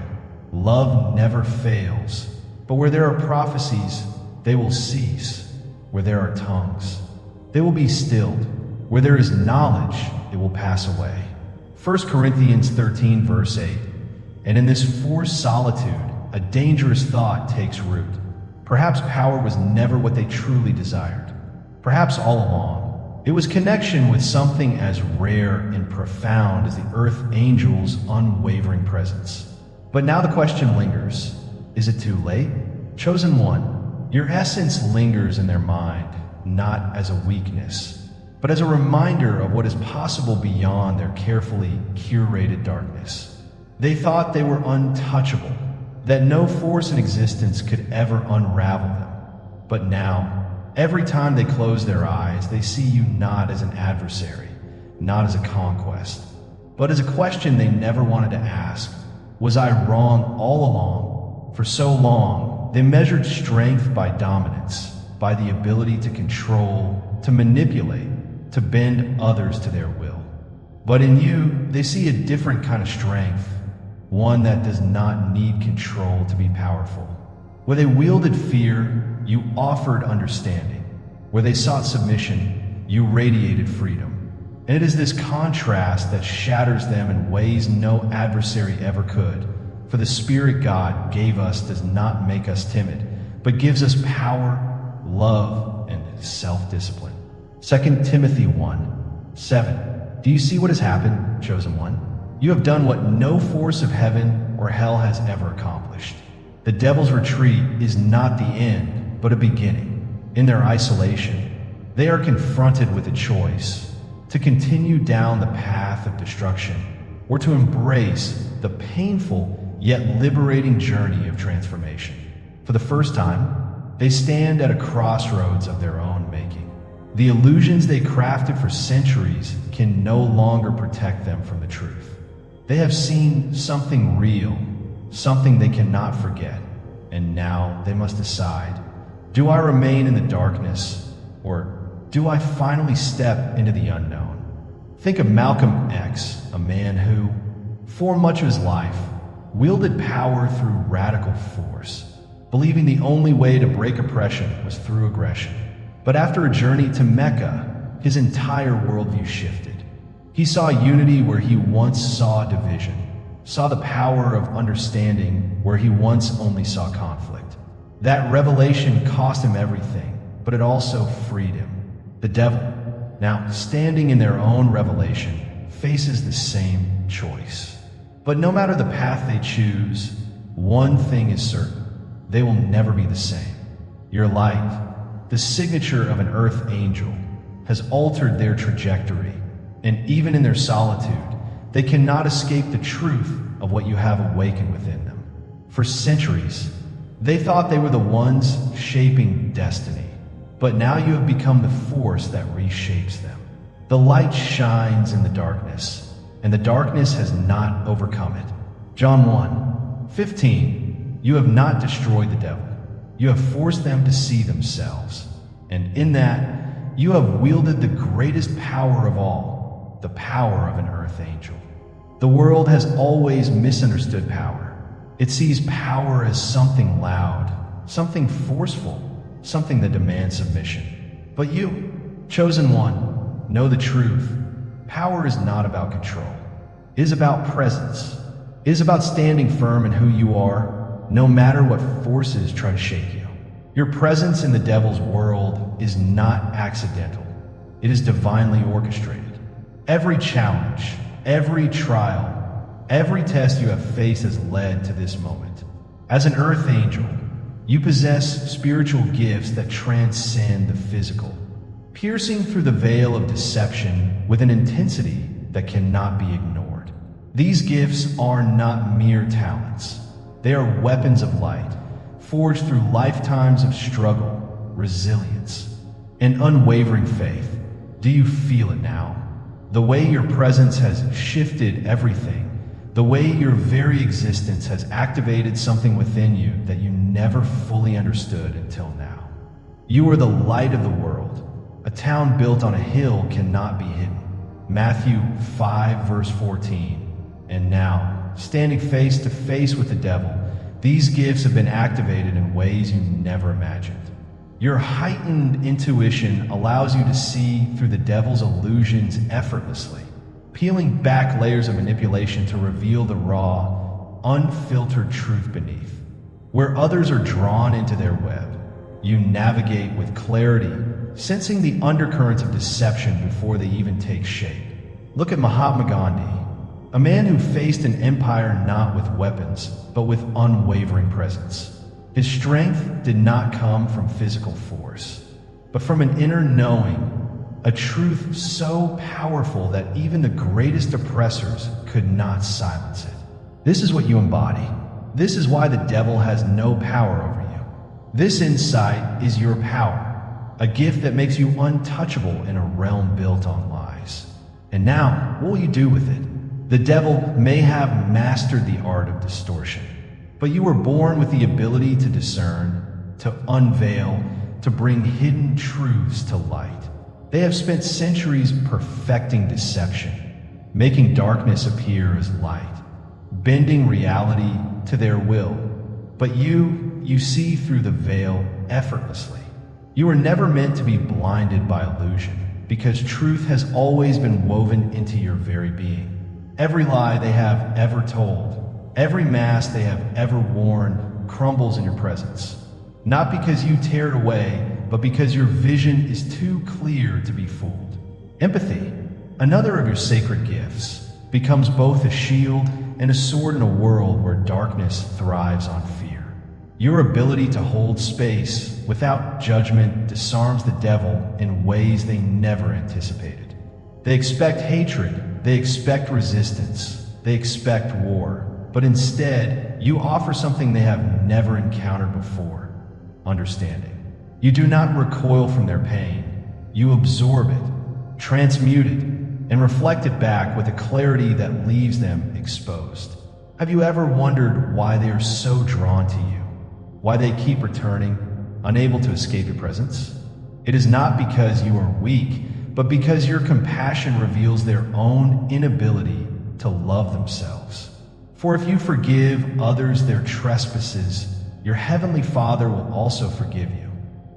Love never fails, but where there are prophecies, they will cease. Where there are tongues, they will be stilled. Where there is knowledge, it will pass away. 1 Corinthians 13 verse 8. And in this forced solitude, a dangerous thought takes root. Perhaps power was never what they truly desired. Perhaps all along, it was connection with something as rare and profound as the Earth Angel's unwavering presence. But now the question lingers. Is it too late? Chosen one, your essence lingers in their mind, not as a weakness, but as a reminder of what is possible beyond their carefully curated darkness. They thought they were untouchable, that no force in existence could ever unravel them. But now, every time they close their eyes, they see you not as an adversary, not as a conquest, but as a question they never wanted to ask. Was I wrong all along? For so long, they measured strength by dominance, by the ability to control, to manipulate, to bend others to their will. But in you, they see a different kind of strength, one that does not need control to be powerful. Where they wielded fear, you offered understanding. Where they sought submission, you radiated freedom. And it is this contrast that shatters them in ways no adversary ever could. For the Spirit God gave us does not make us timid, but gives us power, love, and self-discipline. 2 Timothy 1:7. Do you see what has happened, chosen one? You have done what no force of heaven or hell has ever accomplished. The devil's retreat is not the end, but a beginning. In their isolation, they are confronted with a choice: to continue down the path of destruction, or to embrace the painful yet liberating journey of transformation. For the first time, they stand at a crossroads of their own making. The illusions they crafted for centuries can no longer protect them from the truth. They have seen something real, something they cannot forget, and now they must decide, do I remain in the darkness, or do I finally step into the unknown? Think of Malcolm X, a man who, for much of his life, wielded power through radical force, believing the only way to break oppression was through aggression. But after a journey to Mecca, his entire worldview shifted. He saw unity where he once saw division, saw the power of understanding where he once only saw conflict. That revelation cost him everything, but it also freed him. The devil, now standing in their own revelation, faces the same choice. But no matter the path they choose, one thing is certain: they will never be the same. Your light, the signature of an earth angel, has altered their trajectory, and even in their solitude, they cannot escape the truth of what you have awakened within them. For centuries, they thought they were the ones shaping destiny, but now you have become the force that reshapes them. The light shines in the darkness, and the darkness has not overcome it. John 1:15. You have not destroyed the devil. You have forced them to see themselves. And in that, you have wielded the greatest power of all, the power of an earth angel. The world has always misunderstood power. It sees power as something loud, something forceful, something that demands submission. But you, chosen one, know the truth. Power is not about control. It is about presence. It is about standing firm in who you are, no matter what forces try to shake you. Your presence in the devil's world is not accidental. It is divinely orchestrated. Every challenge, every trial, every test you have faced has led to this moment. As an earth angel, you possess spiritual gifts that transcend the physical, piercing through the veil of deception with an intensity that cannot be ignored. These gifts are not mere talents. They are weapons of light, forged through lifetimes of struggle, resilience, and unwavering faith. Do you feel it now? The way your presence has shifted everything, the way your very existence has activated something within you that you never fully understood until now. You are the light of the world. A town built on a hill cannot be hidden. Matthew 5 verse 14. And now, standing face to face with the devil, these gifts have been activated in ways you never imagined. Your heightened intuition allows you to see through the devil's illusions effortlessly, peeling back layers of manipulation to reveal the raw, unfiltered truth beneath. Where others are drawn into their web, you navigate with clarity, sensing the undercurrents of deception before they even take shape. Look at Mahatma Gandhi, a man who faced an empire not with weapons, but with unwavering presence. His strength did not come from physical force, but from an inner knowing, a truth so powerful that even the greatest oppressors could not silence it. This is what you embody. This is why the devil has no power over you. This insight is your power, a gift that makes you untouchable in a realm built on lies. And now, what will you do with it? The devil may have mastered the art of distortion, but you were born with the ability to discern, to unveil, to bring hidden truths to light. They have spent centuries perfecting deception, making darkness appear as light, bending reality to their will. But you see through the veil effortlessly. You were never meant to be blinded by illusion, because truth has always been woven into your very being. Every lie they have ever told, every mask they have ever worn crumbles in your presence. Not because you tear it away, but because your vision is too clear to be fooled. Empathy, another of your sacred gifts, becomes both a shield and a sword in a world where darkness thrives on fear. Your ability to hold space without judgment disarms the devil in ways they never anticipated. They expect hatred, they expect resistance, they expect war, but instead, you offer something they have never encountered before: understanding. You do not recoil from their pain. You absorb it, transmute it, and reflect it back with a clarity that leaves them exposed. Have you ever wondered why they are so drawn to you? Why they keep returning, unable to escape your presence? It is not because you are weak, but because your compassion reveals their own inability to love themselves. For if you forgive others their trespasses, your heavenly Father will also forgive you.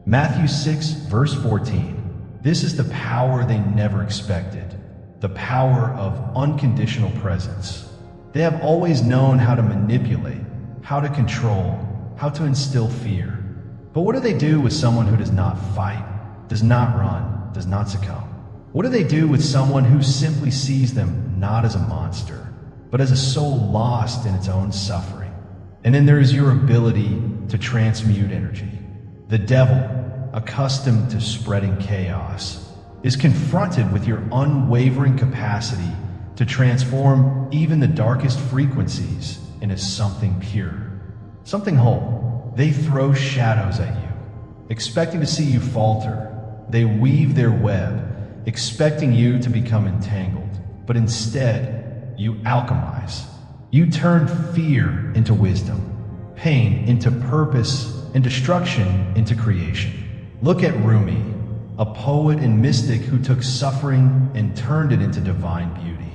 Matthew 6, verse 14. This is the power they never expected, the power of unconditional presence. They have always known how to manipulate, how to control, how to instill fear. But what do they do with someone who does not fight, does not run, does not succumb? What do they do with someone who simply sees them not as a monster, but as a soul lost in its own suffering? And then there is your ability to transmute energy. The devil, accustomed to spreading chaos, is confronted with your unwavering capacity to transform even the darkest frequencies into something pure, something whole. They throw shadows at you, expecting to see you falter. They weave their web, expecting you to become entangled, but instead, you alchemize. You turn fear into wisdom, pain into purpose, and destruction into creation. Look at Rumi, a poet and mystic who took suffering and turned it into divine beauty.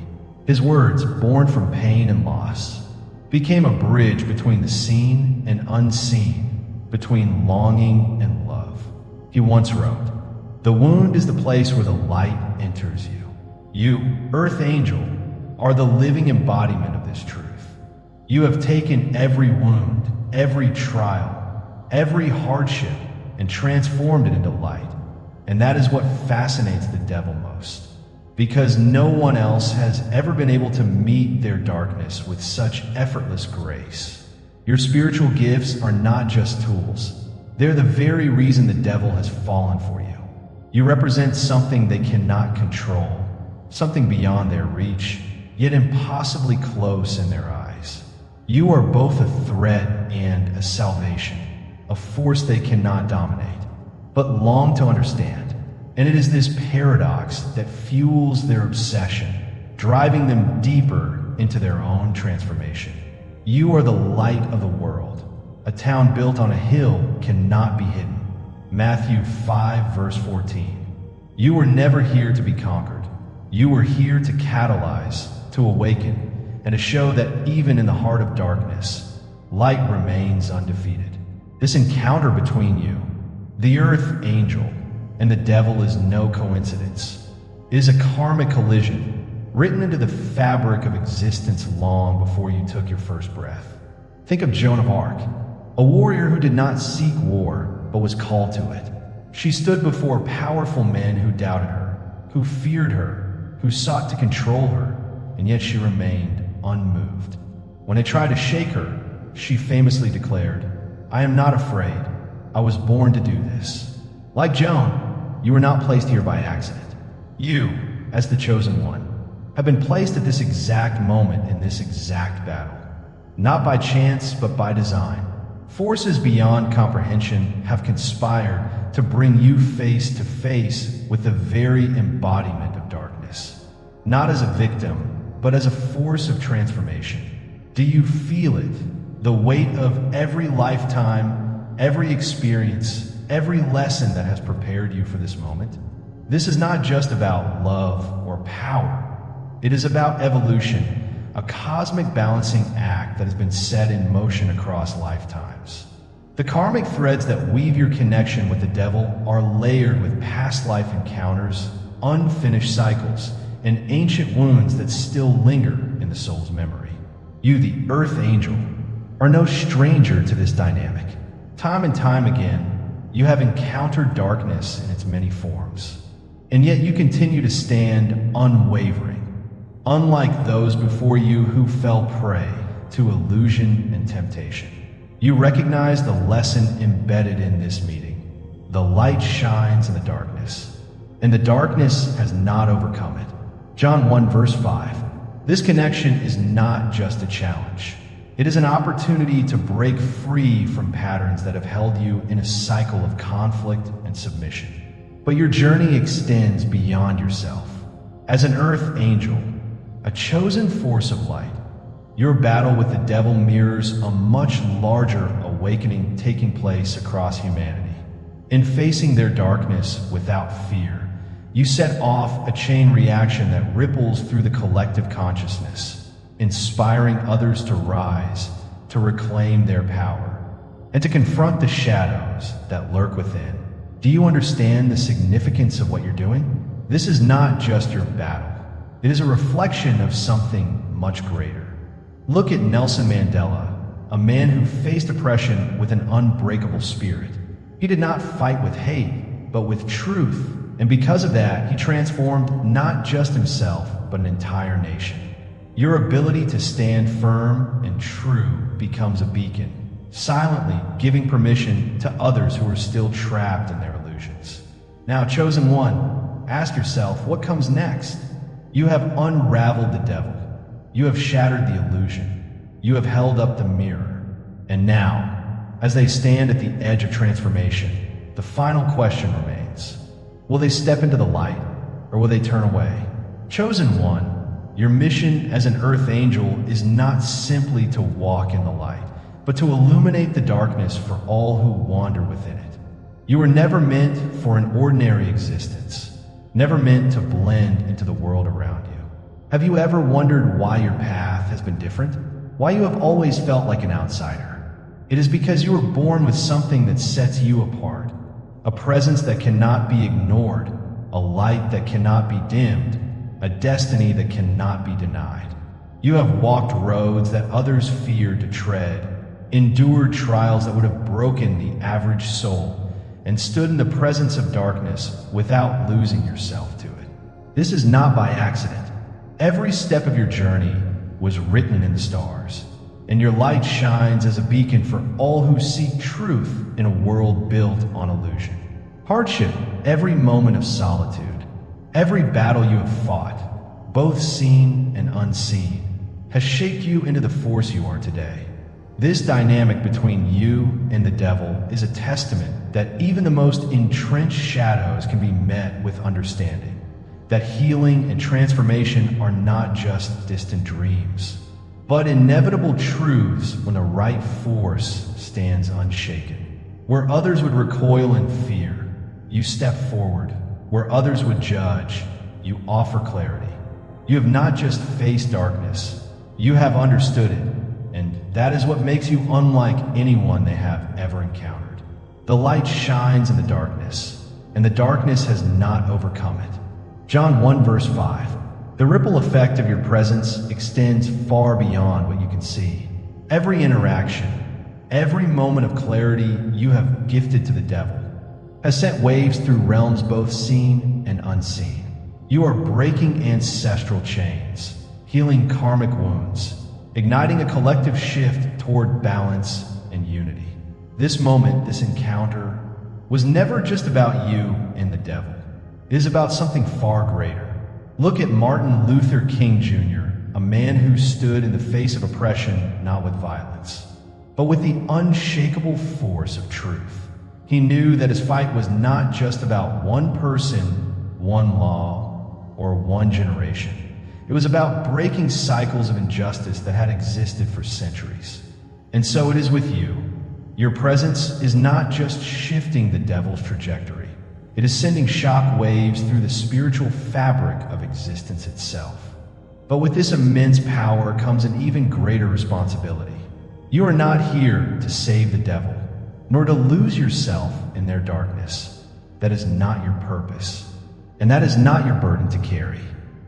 His words, born from pain and loss, became a bridge between the seen and unseen, between longing and love. He once wrote, "The wound is the place where the light enters you." You, Earth Angel, are the living embodiment of this truth. You have taken every wound, every trial, every hardship, and transformed it into light. And that is what fascinates the devil most, because no one else has ever been able to meet their darkness with such effortless grace. Your spiritual gifts are not just tools. They're the very reason the devil has fallen for you. You represent something they cannot control, something beyond their reach, yet impossibly close in their eyes. You are both a threat and a salvation, a force they cannot dominate, but long to understand. And it is this paradox that fuels their obsession, driving them deeper into their own transformation. You are the light of the world. A town built on a hill cannot be hidden. Matthew 5, verse 14. You were never here to be conquered. You were here to catalyze, to awaken, and to show that even in the heart of darkness, light remains undefeated. This encounter between you, the earth angel, and the devil is no coincidence. It is a karmic collision written into the fabric of existence long before you took your first breath. Think of Joan of Arc, a warrior who did not seek war, but was called to it. She stood before powerful men who doubted her, who feared her, who sought to control her, and yet she remained unmoved. When they tried to shake her, she famously declared, "I am not afraid. I was born to do this." Like Joan, you were not placed here by accident. You, as the chosen one, have been placed at this exact moment in this exact battle. Not by chance, but by design. Forces beyond comprehension have conspired to bring you face to face with the very embodiment of darkness. Not as a victim, but as a force of transformation. Do you feel it? The weight of every lifetime, every experience, every lesson that has prepared you for this moment? This is not just about love or power. It is about evolution, a cosmic balancing act that has been set in motion across lifetimes. The karmic threads that weave your connection with the devil are layered with past life encounters, unfinished cycles, and ancient wounds that still linger in the soul's memory. You, the Earth Angel, are no stranger to this dynamic. Time and time again, you have encountered darkness in its many forms, and yet you continue to stand unwavering. Unlike those before you who fell prey to illusion and temptation. You recognize the lesson embedded in this meeting. The light shines in the darkness, and the darkness has not overcome it. John 1, verse 5. This connection is not just a challenge. It is an opportunity to break free from patterns that have held you in a cycle of conflict and submission. But your journey extends beyond yourself. As an earth angel, a chosen force of light, your battle with the devil mirrors a much larger awakening taking place across humanity. In facing their darkness without fear, you set off a chain reaction that ripples through the collective consciousness, inspiring others to rise, to reclaim their power, and to confront the shadows that lurk within. Do you understand the significance of what you're doing? This is not just your battle. It is a reflection of something much greater. Look at Nelson Mandela, a man who faced oppression with an unbreakable spirit. He did not fight with hate, but with truth, and because of that, he transformed not just himself, but an entire nation. Your ability to stand firm and true becomes a beacon, silently giving permission to others who are still trapped in their illusions. Now, chosen one, ask yourself, what comes next? You have unraveled the devil. You have shattered the illusion. You have held up the mirror. And now, as they stand at the edge of transformation, the final question remains. Will they step into the light, or will they turn away? Chosen one, your mission as an earth angel is not simply to walk in the light, but to illuminate the darkness for all who wander within it. You were never meant for an ordinary existence. Never meant to blend into the world around you. Have you ever wondered why your path has been different? Why you have always felt like an outsider? It is because you were born with something that sets you apart, a presence that cannot be ignored, a light that cannot be dimmed, a destiny that cannot be denied. You have walked roads that others feared to tread, endured trials that would have broken the average soul, and stood in the presence of darkness without losing yourself to it. This is not by accident. Every step of your journey was written in the stars, and your light shines as a beacon for all who seek truth in a world built on illusion. Hardship, every moment of solitude, every battle you have fought, both seen and unseen, has shaped you into the force you are today. This dynamic between you and the devil is a testament that even the most entrenched shadows can be met with understanding, that healing and transformation are not just distant dreams, but inevitable truths when the right force stands unshaken. Where others would recoil in fear, you step forward. Where others would judge, you offer clarity. You have not just faced darkness, you have understood it, and that is what makes you unlike anyone they have ever encountered. The light shines in the darkness, and the darkness has not overcome it. John 1 verse 5. The ripple effect of your presence extends far beyond what you can see. Every interaction, every moment of clarity you have gifted to the devil has sent waves through realms both seen and unseen. You are breaking ancestral chains, healing karmic wounds, igniting a collective shift toward balance and unity. This moment, this encounter, was never just about you and the devil. It is about something far greater. Look at Martin Luther King Jr., a man who stood in the face of oppression not with violence, but with the unshakable force of truth. He knew that his fight was not just about one person, one law, or one generation. It was about breaking cycles of injustice that had existed for centuries. And so it is with you. Your presence is not just shifting the devil's trajectory. It is sending shock waves through the spiritual fabric of existence itself. But with this immense power comes an even greater responsibility. You are not here to save the devil, nor to lose yourself in their darkness. That is not your purpose, and that is not your burden to carry.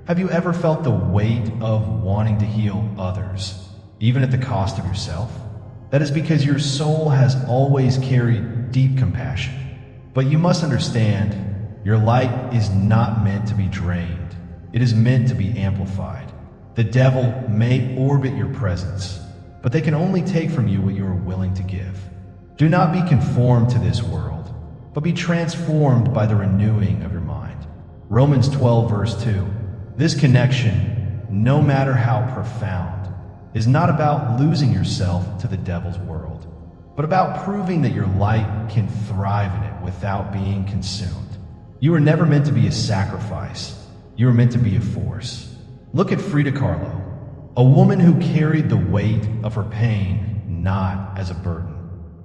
Have you ever felt the weight of wanting to heal others, even at the cost of yourself? That is because your soul has always carried deep compassion. But you must understand, your light is not meant to be drained. It is meant to be amplified. The devil may orbit your presence, but they can only take from you what you are willing to give. Do not be conformed to this world, but be transformed by the renewing of your mind. Romans 12 verse 2. This connection, no matter how profound, is not about losing yourself to the devil's world, but about proving that your light can thrive in it without being consumed. You were never meant to be a sacrifice. You were meant to be a force. Look at Frida Kahlo, a woman who carried the weight of her pain not as a burden,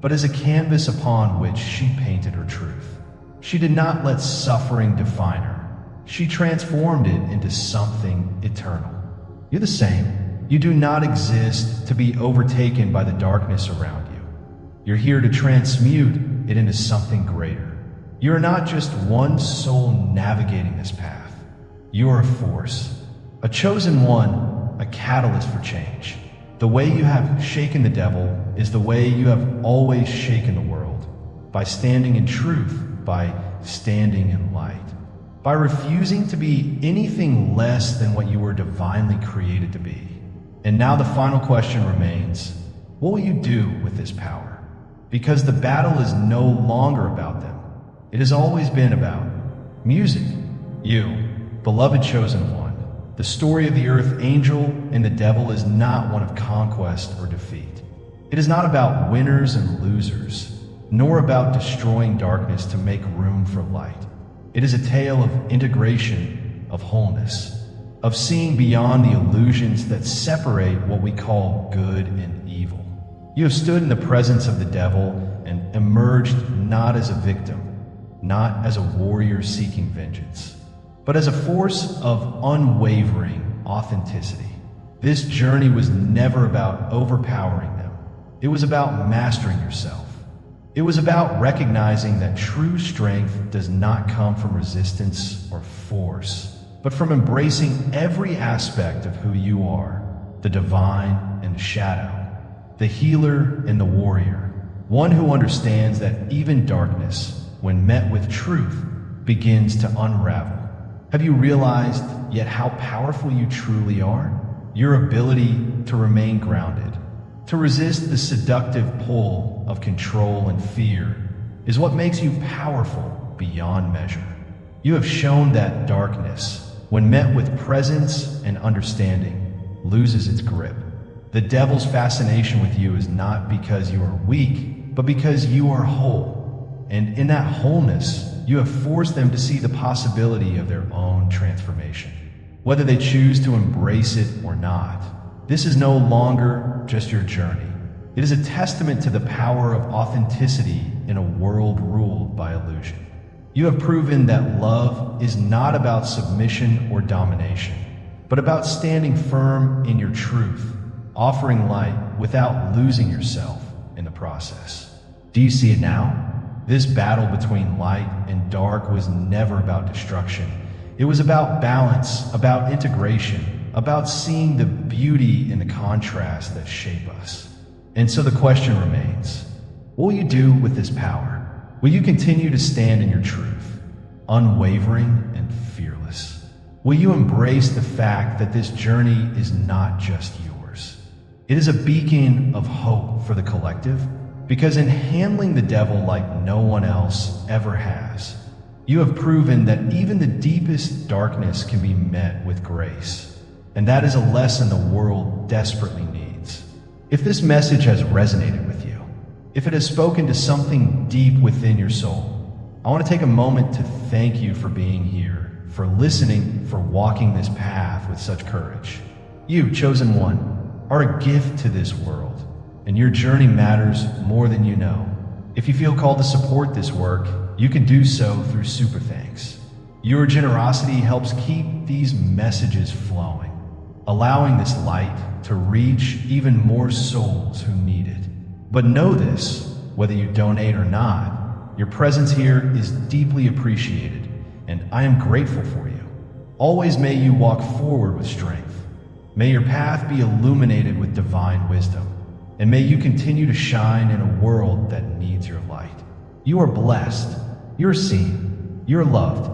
but as a canvas upon which she painted her truth. She did not let suffering define her. She transformed it into something eternal. You're the same. You do not exist to be overtaken by the darkness around you. You're here to transmute it into something greater. You are not just one soul navigating this path. You are a force, a chosen one, a catalyst for change. The way you have shaken the devil is the way you have always shaken the world. By standing in truth, by standing in light, by refusing to be anything less than what you were divinely created to be. And now the final question remains, what will you do with this power? Because the battle is no longer about them. It has always been about music, you, beloved chosen one. The story of the earth angel and the devil is not one of conquest or defeat. It is not about winners and losers, nor about destroying darkness to make room for light. It is a tale of integration, of wholeness, of seeing beyond the illusions that separate what we call good and evil. You have stood in the presence of the devil and emerged not as a victim, not as a warrior seeking vengeance, but as a force of unwavering authenticity. This journey was never about overpowering them. It was about mastering yourself. It was about recognizing that true strength does not come from resistance or force, but from embracing every aspect of who you are, the divine and the shadow, the healer and the warrior, one who understands that even darkness, when met with truth, begins to unravel. Have you realized yet how powerful you truly are? Your ability to remain grounded, to resist the seductive pull of control and fear, is what makes you powerful beyond measure. You have shown that darkness, when met with presence and understanding, loses its grip. The devil's fascination with you is not because you are weak, but because you are whole. And in that wholeness, you have forced them to see the possibility of their own transformation. Whether they choose to embrace it or not, this is no longer just your journey. It is a testament to the power of authenticity in a world ruled by illusion. You have proven that love is not about submission or domination, but about standing firm in your truth, offering light without losing yourself in the process. Do you see it now? This battle between light and dark was never about destruction. It was about balance, about integration, about seeing the beauty in the contrast that shape us. And so the question remains, what will you do with this power? Will you continue to stand in your truth, unwavering and fearless? Will you embrace the fact that this journey is not just yours? It is a beacon of hope for the collective, because in handling the devil like no one else ever has, you have proven that even the deepest darkness can be met with grace. And that is a lesson the world desperately needs. If this message has resonated with you, if it has spoken to something deep within your soul, I want to take a moment to thank you for being here, for listening, for walking this path with such courage. You, chosen one, are a gift to this world, and your journey matters more than you know. If you feel called to support this work, you can do so through Super Thanks. Your generosity helps keep these messages flowing, allowing this light to reach even more souls who need it. But know this, whether you donate or not, your presence here is deeply appreciated, and I am grateful for you. Always may you walk forward with strength. May your path be illuminated with divine wisdom. And may you continue to shine in a world that needs your light. You are blessed, you're seen, you're loved,